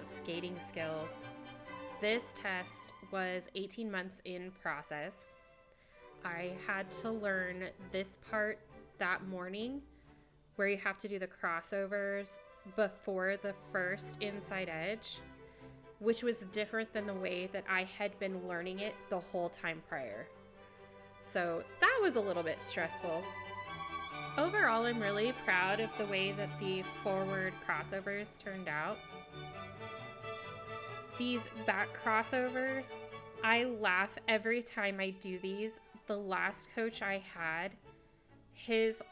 skating skills. This test was 18 months in process. I had to learn this part that morning where you have to do the crossovers before the first inside edge, which was different than the way that I had been learning it the whole time prior. So that was a little bit stressful. Overall, I'm really proud of the way that the forward crossovers turned out. These back crossovers, I laugh every time I do these. The last coach I had, his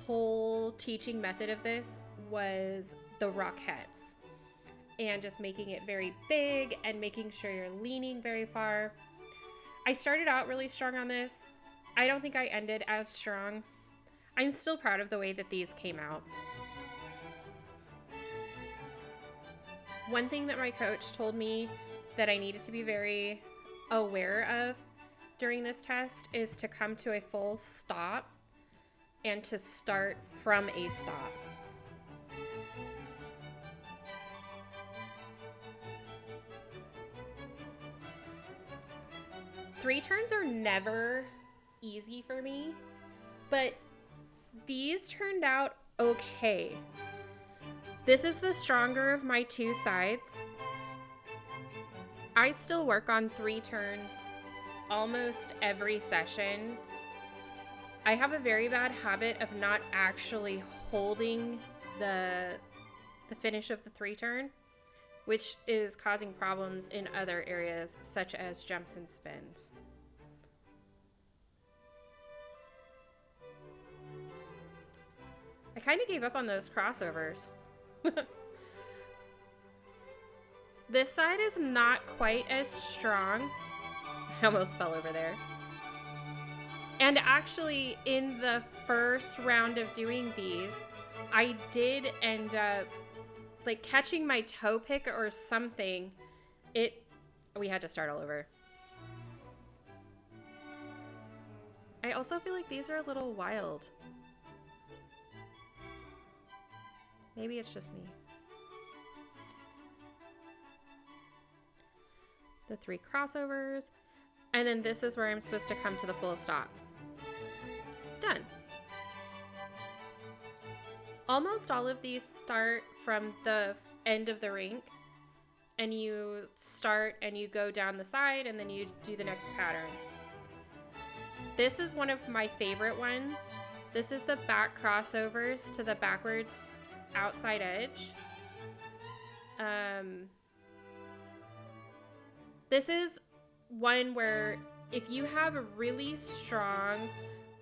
whole teaching method of this was the Rockettes and just making it very big and making sure you're leaning very far. I started out really strong on this. I don't think I ended as strong. I'm still proud of the way that these came out. One thing that my coach told me that I needed to be very aware of during this test is to come to a full stop and to start from a stop. Three turns are never easy for me, but these turned out okay. This is the stronger of my two sides. I still work on three turns almost every session. I have a very bad habit of not actually holding the finish of the three turn, which is causing problems in other areas such as jumps and spins. I kind of gave up on those crossovers. This side is not quite as strong. I almost fell over there. And actually, in the first round of doing these, I did end up like catching my toe pick or something. We had to start all over. I also feel like these are a little wild. Maybe it's just me. The three crossovers. And then this is where I'm supposed to come to the full stop. Done. Almost all of these start from the end of the rink. And you start and you go down the side and then you do the next pattern. This is one of my favorite ones. This is the back crossovers to the backwards outside edge. This is one where if you have a really strong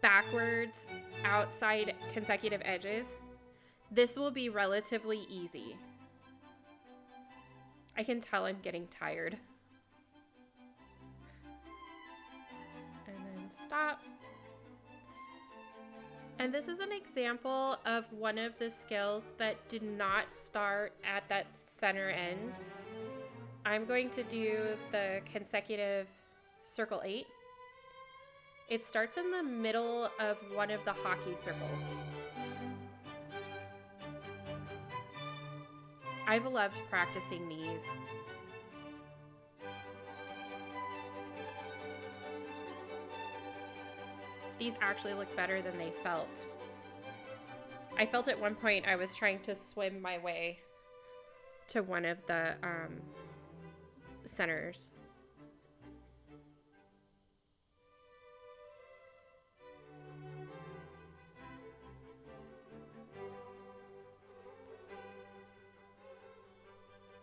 backwards outside consecutive edges, this will be relatively easy. I can tell I'm getting tired. And then stop. And this is an example of one of the skills that did not start at that center end. I'm going to do the consecutive circle 8. It starts in the middle of one of the hockey circles. I've loved practicing these. These actually look better than they felt. I felt at one point I was trying to swim my way to one of the centers.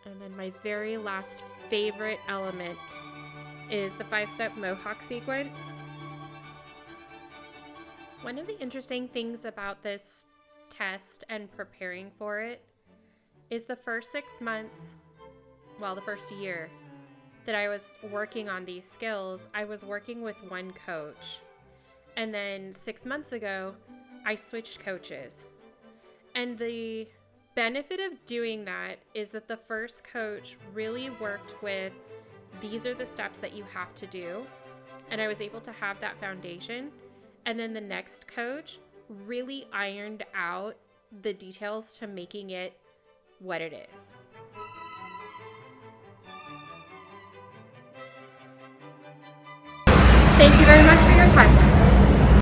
And then my very last favorite element is the 5-step mohawk sequence. One of the interesting things about this test and preparing for it is the first 6 months, the first year that I was working on these skills, I was working with one coach. And then 6 months ago, I switched coaches. And the benefit of doing that is that the first coach really worked with, these are the steps that you have to do. And I was able to have that foundation. And then the next coach really ironed out the details to making it what it is. Thank you very much for your time.